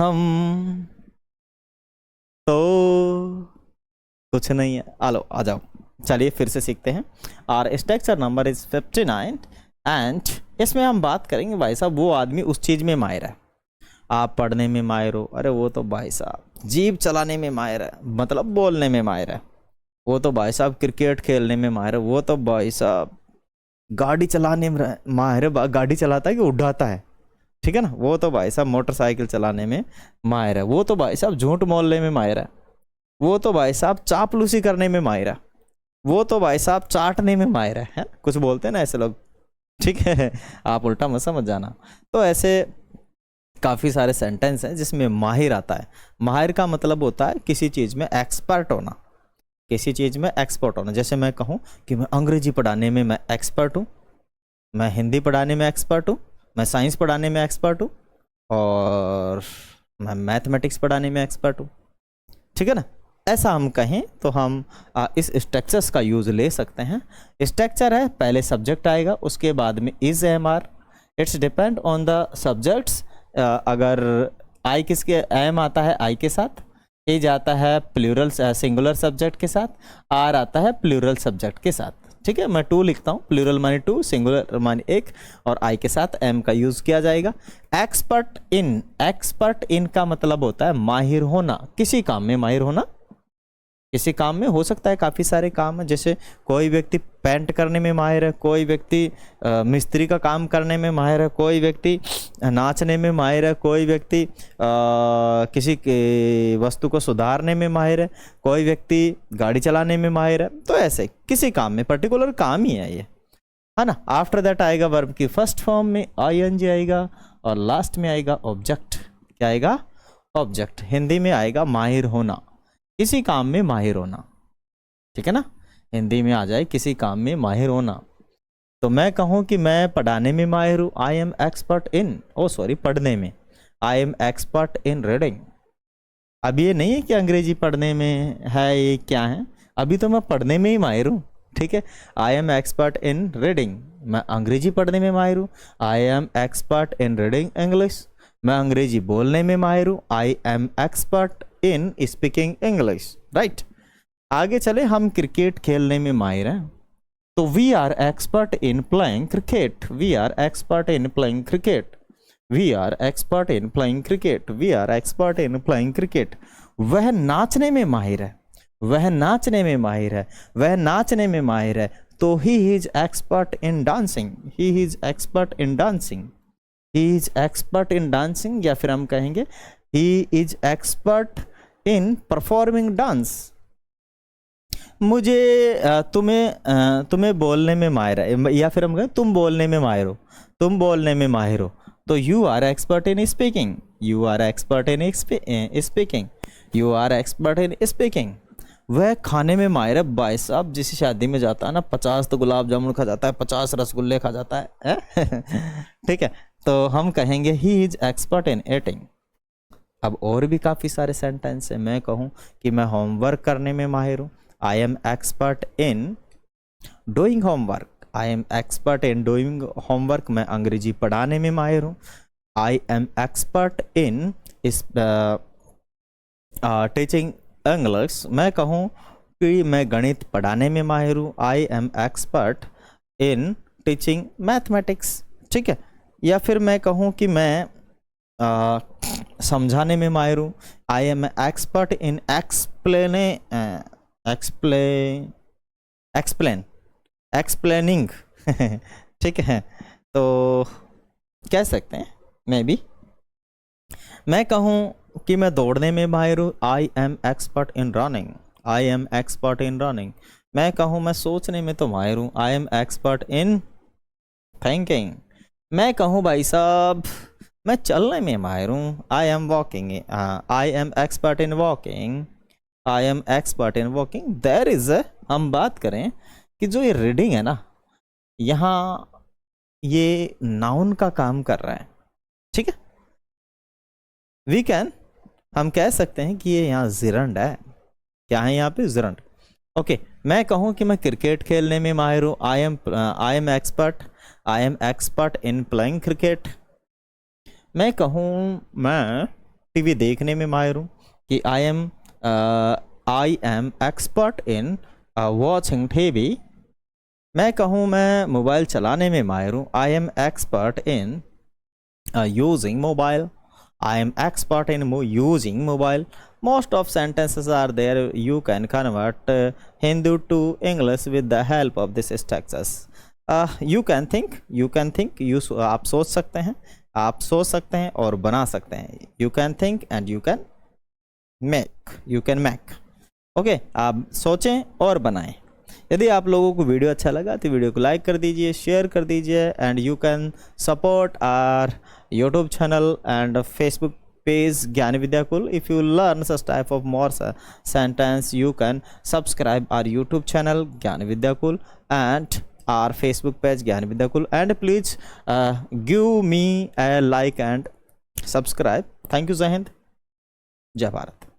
हम तो कुछ नहीं है। आलो आ जाओ, चलिए फिर से सीखते हैं। और स्ट्रक्चर नंबर इज 59 एंड इसमें हम बात करेंगे भाई साहब वो आदमी उस चीज़ में माहिर है। आप पढ़ने में माहिर हो, अरे वो तो भाई साहब जीभ चलाने में माहिर है, मतलब बोलने में माहिर है। वो तो भाई साहब क्रिकेट खेलने में माहिर है। वो तो भाई साहब गाड़ी चलाने में माहिर है। गाड़ी चलाता है कि उड़ाता है, ठीक है ना। वो तो भाई साहब मोटरसाइकिल चलाने में माहिर है। वो तो भाई साहब झूठ बोलने में माहिर है। वो तो भाई साहब चापलूसी करने में माहिर है। वो तो भाई साहब चाटने में माहिर है? कुछ बोलते हैं ना ऐसे लोग, ठीक है। आप उल्टा मत समझ जाना। तो ऐसे काफ़ी सारे सेंटेंस हैं जिसमें माहिर आता है। माहिर का मतलब होता है किसी चीज़ में एक्सपर्ट होना, किसी चीज़ में एक्सपर्ट होना। जैसे मैं कहूँ कि मैं अंग्रेजी पढ़ाने में मैं एक्सपर्ट हूँ, मैं हिंदी पढ़ाने में एक्सपर्ट हूँ, मैं साइंस पढ़ाने में एक्सपर्ट हूँ, और मैं मैथमेटिक्स पढ़ाने में एक्सपर्ट हूँ, ठीक है ना। ऐसा हम कहें तो हम इस स्ट्रक्चर्स का यूज़ ले सकते हैं। स्ट्रक्चर है, पहले सब्जेक्ट आएगा, उसके बाद में is M R. It's depend on the subjects. अगर आई किसके, एम आता है आई के साथ, इज आता है प्लूरल सिंगुलर सब्जेक्ट के साथ, आर आता है प्लूरल सब्जेक्ट के साथ, ठीक है। मैं टू लिखता हूँ, प्लूरल माने टू, सिंगुलर माने एक, और आई के साथ एम का यूज़ किया जाएगा। एक्सपर्ट इन, एक्सपर्ट इन का मतलब होता है माहिर होना, किसी काम में माहिर होना। किसी काम में हो सकता है काफ़ी सारे काम है, जैसे कोई व्यक्ति पेंट करने में माहिर है, कोई व्यक्ति मिस्त्री का काम करने में माहिर है, कोई व्यक्ति नाचने में माहिर है, कोई व्यक्ति किसी के वस्तु को सुधारने में माहिर है, कोई व्यक्ति गाड़ी चलाने में माहिर है। तो ऐसे किसी काम में, पर्टिकुलर काम ही है ये, है ना। आफ्टर दैट आएगा वर्ब की फर्स्ट फॉर्म में आईएनजी आएगा, और लास्ट में आएगा ऑब्जेक्ट। क्या आएगा? ऑब्जेक्ट। हिंदी में आएगा माहिर होना, किसी काम में माहिर होना, ठीक है ना। हिंदी में आ जाए किसी काम में माहिर होना। तो मैं कहूँ कि मैं पढ़ाने में माहिर हूँ, I am expert in, oh sorry पढ़ने में, I am expert in reading. अब ये नहीं है कि अंग्रेजी पढ़ने में है, ये क्या है, अभी तो मैं पढ़ने में ही माहिर हूँ, ठीक है। I am expert in reading, मैं अंग्रेजी पढ़ने में माहिर हूँ। I am expert in reading English, मैं अंग्रेजी बोलने में माहिर हूँ। I am expert in speaking English, right. आगे चले, हम क्रिकेट खेलने में माहिर हैं, तो we are expert in playing cricket, we are expert in playing cricket, we are expert in playing cricket, we are expert in playing cricket. वह नाचने में माहिर है, वह नाचने में माहिर है, वह नाचने में माहिर है, तो he is expert in dancing, he is expert in dancing, he is expert in dancing. या फिर हम कहेंगे he is expert in performing dance. मुझे तुम्हें बोलने में माहिर है, या फिर हम कहें तुम बोलने में माहिर हो, तुम बोलने में माहिर हो, तो you are expert in speaking, you are expert in speaking, you are expert in speaking. वह खाने में माहिर है, भाई साहब जिस शादी में जाता है ना, 50 तो गुलाब जामुन खा जाता है, 50 रसगुल्ले खा जाता है, ठीक है। तो हम कहेंगे he is expert in eating. अब और भी काफ़ी सारे सेंटेंस है। मैं कहूँ कि मैं होमवर्क करने में माहिर हूँ, I am expert in doing homework, I am expert in doing homework. मैं अंग्रेजी पढ़ाने में माहिर हूँ, I am expert in teaching English. मैं कहूँ कि मैं गणित पढ़ाने में माहिर हूँ, I am expert in teaching mathematics, ठीक है। या फिर मैं कहूँ कि मैं समझाने में माहिर हूँ, I am expert in explaining, ठीक है। तो कह सकते हैं मे बी। मैं कहूँ कि मैं दौड़ने में माहिर हूँ, I am expert in running, I am expert in running. मैं कहूँ मैं सोचने में तो माहिर हूँ, I am expert in thinking. मैं कहूँ भाई साहब मैं चलने में माहिर हूँ, I am walking, I am expert in walking, I am expert in walking. There is हम बात करें कि जो ये रीडिंग है ना, यहाँ ये नाउन का काम कर रहा है, ठीक है। वी कैन, हम कह सकते हैं कि ये यहाँ जिरंड है। क्या है यहाँ पे? जिरंड। ओके। मैं कहूँ कि मैं क्रिकेट खेलने में माहिर हूँ, I am expert in playing cricket. मैं कहूँ मैं टीवी देखने में माहिर हूँ, कि आई am expert in watching TV. मैं कहूँ मैं मोबाइल चलाने में माहिर हूँ, I am expert in using mobile. I am expert in using mobile. Most of sentences are there. You can convert Hindu to English with the help of this structures. You can think. आप सोच सकते हैं, आप सोच सकते हैं और बना सकते हैं. You can think and you can make. Okay, आप सोचें और बनाएं. यदि आप लोगों को वीडियो अच्छा लगा तो वीडियो को लाइक कर दीजिए, शेयर कर दीजिए, and you can support our YouTube channel and Facebook page Gyan Vidyakul. If you learn such type of more sentence you can subscribe our YouTube channel Gyan Vidyakul and our Facebook page Gyan Vidyakul, and please give me a like and subscribe. Thank you. जय हिंद, जय भारत.